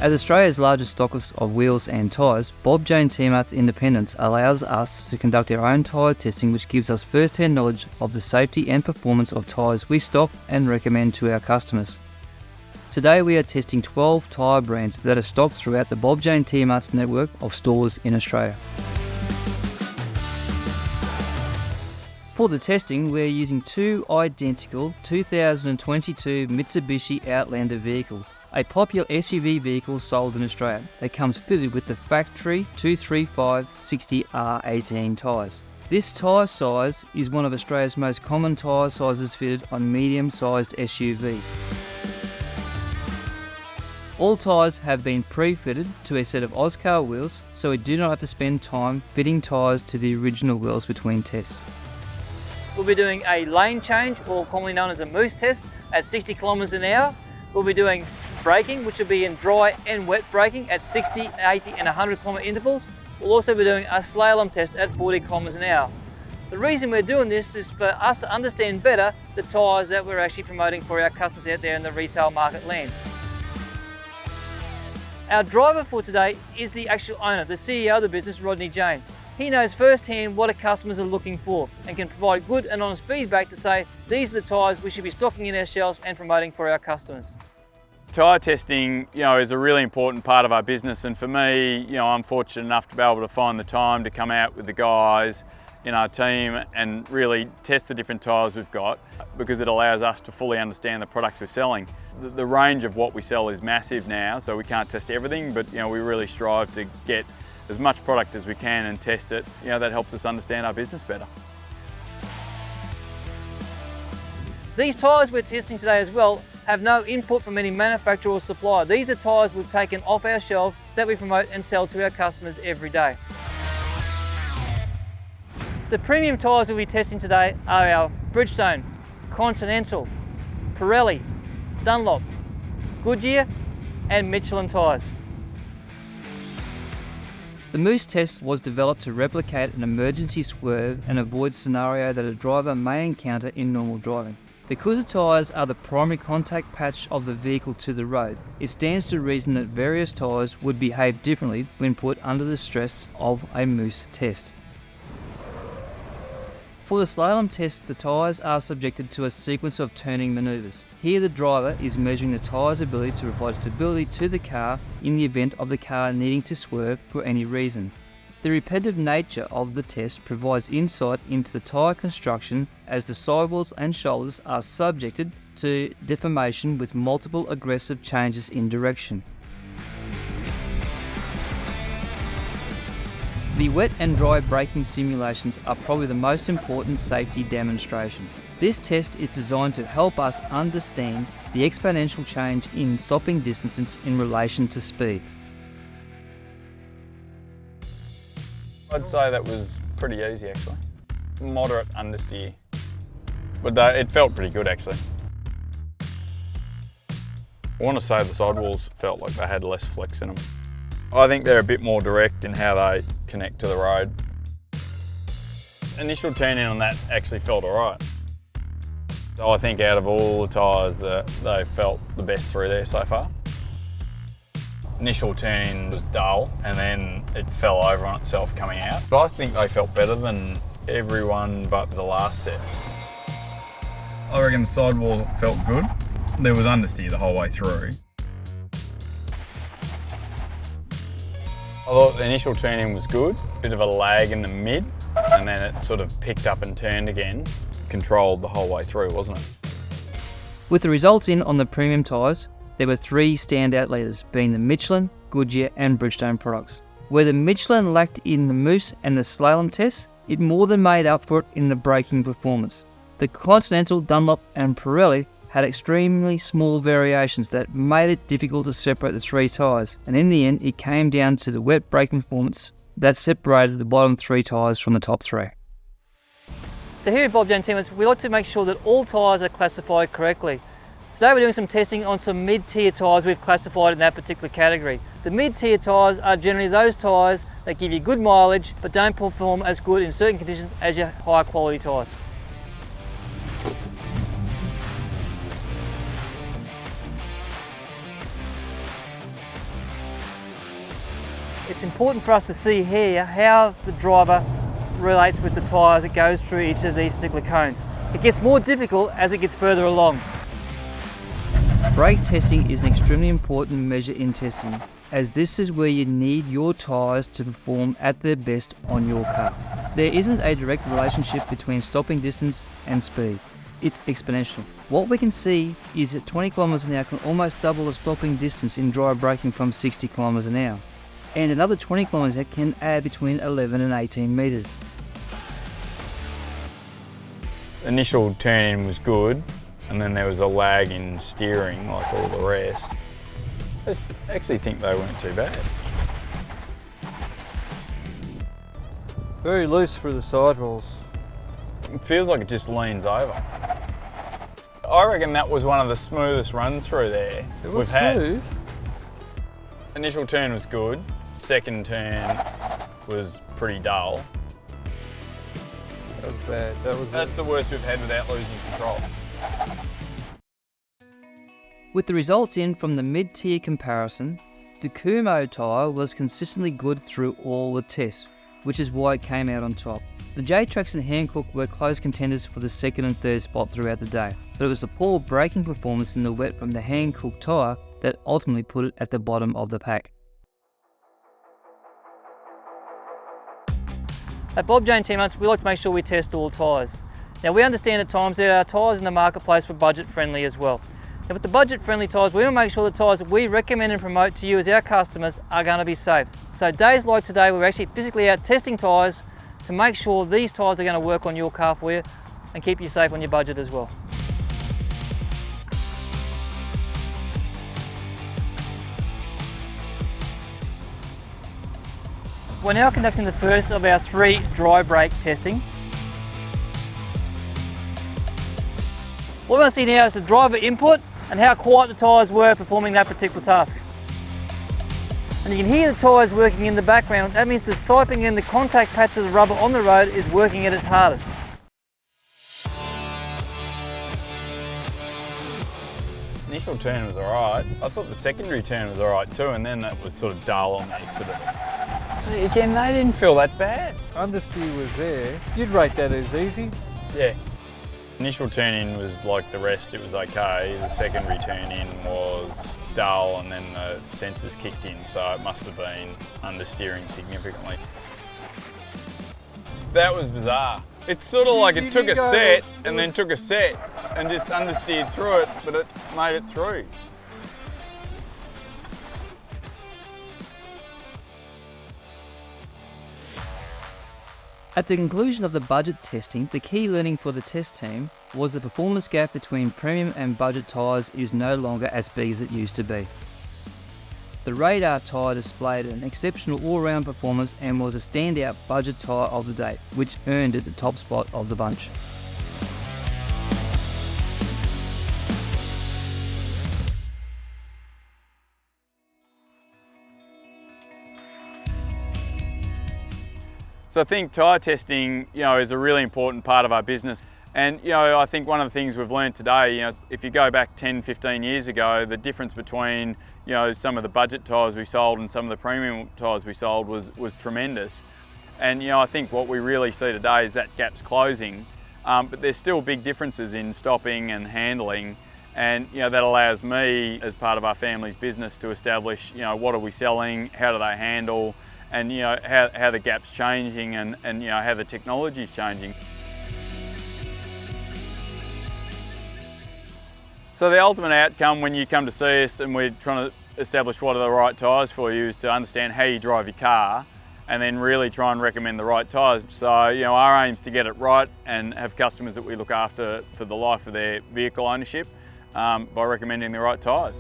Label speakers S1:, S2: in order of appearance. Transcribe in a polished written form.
S1: As Australia's largest stockist of wheels and tyres, Bob Jane T-Mart's independence allows us to conduct our own tyre testing, which gives us first-hand knowledge of the safety and performance of tyres we stock and recommend to our customers. Today we are testing 12 tyre brands that are stocked throughout the Bob Jane T-Mart's network of stores in Australia. For the testing, we are using two identical 2022 Mitsubishi Outlander vehicles, a popular SUV vehicle sold in Australia that comes fitted with the factory 235/60R18 tyres. This tyre size is one of Australia's most common tyre sizes fitted on medium-sized SUVs. All tyres have been pre-fitted to a set of Oscar wheels, so we do not have to spend time fitting tyres to the original wheels between tests.
S2: We'll be doing a lane change, or commonly known as a moose test, at 60 kilometres an hour. We'll be doing braking, which will be in dry and wet braking at 60, 80 and 100 kilometre intervals. We'll also be doing a slalom test at 40 kilometres an hour. The reason we're doing this is for us to understand better the tyres that we're actually promoting for our customers out there in the retail market land. Our driver for today is the actual owner, the CEO of the business, Rodney Jane. He knows firsthand what our customers are looking for and can provide good and honest feedback to say these are the tyres we should be stocking in our shelves and promoting for our customers.
S3: Tyre testing, is a really important part of our business, and for me, I'm fortunate enough to be able to find the time to come out with the guys in our team and really test the different tyres we've got, because it allows us to fully understand the products we're selling. The range of what we sell is massive now, so we can't test everything, but we really strive to get as much product as we can and test it. That helps us understand our business better.
S2: These tyres we're testing today as well have no input from any manufacturer or supplier. These are tyres we've taken off our shelf that we promote and sell to our customers every day. The premium tyres we'll be testing today are our Bridgestone, Continental, Pirelli, Dunlop, Goodyear and Michelin tyres.
S1: The Moose test was developed to replicate an emergency swerve and avoid scenario that a driver may encounter in normal driving. Because the tyres are the primary contact patch of the vehicle to the road, it stands to reason that various tyres would behave differently when put under the stress of a Moose test. For the slalom test, the tyres are subjected to a sequence of turning manoeuvres. Here the driver is measuring the tyre's ability to provide stability to the car in the event of the car needing to swerve for any reason. The repetitive nature of the test provides insight into the tyre construction, as the sidewalls and shoulders are subjected to deformation with multiple aggressive changes in direction. The wet and dry braking simulations are probably the most important safety demonstrations. This test is designed to help us understand the exponential change in stopping distances in relation to speed.
S3: I'd say that was pretty easy actually. Moderate understeer, but it felt pretty good actually. I want to say the sidewalls felt like they had less flex in them. I think they're a bit more direct in how they connect to the road. Initial turn-in on that actually felt alright. So I think out of all the tyres they felt the best through there so far. Initial turn-in was dull and then it fell over on itself coming out. But I think they felt better than everyone but the last set. I reckon the sidewall felt good. There was understeer the whole way through. I thought the initial turn-in was good, bit of a lag in the mid, and then it sort of picked up and turned again. Controlled the whole way through, wasn't it?
S1: With the results in on the premium tyres, there were three standout leaders, being the Michelin, Goodyear and Bridgestone products. Where the Michelin lacked in the Moose and the slalom tests, it more than made up for it in the braking performance. The Continental, Dunlop and Pirelli had extremely small variations that made it difficult to separate the three tyres, and in the end it came down to the wet braking performance that separated the bottom three tyres from the top three.
S2: So here at Bob Jane T-Marts, we like to make sure that all tyres are classified correctly. Today we're doing some testing on some mid-tier tyres we've classified in that particular category. The mid-tier tyres are generally those tyres that give you good mileage but don't perform as good in certain conditions as your higher quality tyres. important for us to see here how the driver relates with the tyre as it goes through each of these particular cones. It gets more difficult as it gets further along.
S1: Brake testing is an extremely important measure in testing, as this is where you need your tyres to perform at their best on your car. There isn't a direct relationship between stopping distance and speed. It's exponential. What we can see is that 20 kilometers an hour can almost double the stopping distance in dry braking from 60 kilometers an hour. And another 20 kilometers an hour can add between 11 and 18 meters.
S3: Initial turn-in was good, and then there was a lag in steering like all the rest. I actually think they weren't too bad.
S4: Very loose for the sidewalls.
S3: It feels like it just leans over. I reckon that was one of the smoothest runs through there
S4: It was
S3: we've
S4: smooth.
S3: had. Initial turn was good, second turn was pretty dull.
S4: That was bad.
S3: That's the worst we've had without losing control.
S1: With the results in from the mid-tier comparison, the Kumo tyre was consistently good through all the tests, which is why it came out on top. The J-Trax and Hankook were close contenders for the second and third spot throughout the day, but it was the poor braking performance in the wet from the Hankook tyre that ultimately put it at the bottom of the pack.
S2: At Bob Jane T-Marts, we like to make sure we test all tyres. Now we understand at times there are tyres in the marketplace for budget friendly as well. Now with the budget friendly tyres, we want to make sure the tyres that we recommend and promote to you as our customers are going to be safe. So days like today, we're actually physically out testing tyres to make sure these tyres are going to work on your car for you and keep you safe on your budget as well. We're now conducting the first of our 3 dry brake testing. What we want to see now is the driver input and how quiet the tyres were performing that particular task. And you can hear the tyres working in the background. That means the siping and the contact patch of the rubber on the road is working at its hardest.
S3: Initial turn was alright. I thought the secondary turn was alright too, and then that was sort of dull on the exit of it. So again, they didn't feel that bad.
S4: Understeer was there. You'd rate that as easy.
S3: Yeah. Initial turn-in was like the rest, it was okay. The secondary turn-in was dull, and then the sensors kicked in, so it must have been understeering significantly. That was bizarre. It's sort of like it took a set and then took a set and just understeered through it, but it made it through.
S1: At the conclusion of the budget testing, the key learning for the test team was the performance gap between premium and budget tyres is no longer as big as it used to be. The Radar tyre displayed an exceptional all-round performance and was a standout budget tyre of the day, which earned it the top spot of the bunch.
S3: So I think tyre testing, is a really important part of our business. And, I think one of the things we've learned today, if you go back 10, 15 years ago, the difference between, some of the budget tyres we sold and some of the premium tyres we sold was tremendous. And, I think what we really see today is that gap's closing, but there's still big differences in stopping and handling. And, that allows me, as part of our family's business, to establish, what are we selling, how do they handle, and how the gap's changing and how the technology's changing. So the ultimate outcome when you come to see us and we're trying to establish what are the right tyres for you is to understand how you drive your car and then really try and recommend the right tyres. So our aim is to get it right and have customers that we look after for the life of their vehicle ownership by recommending the right tyres.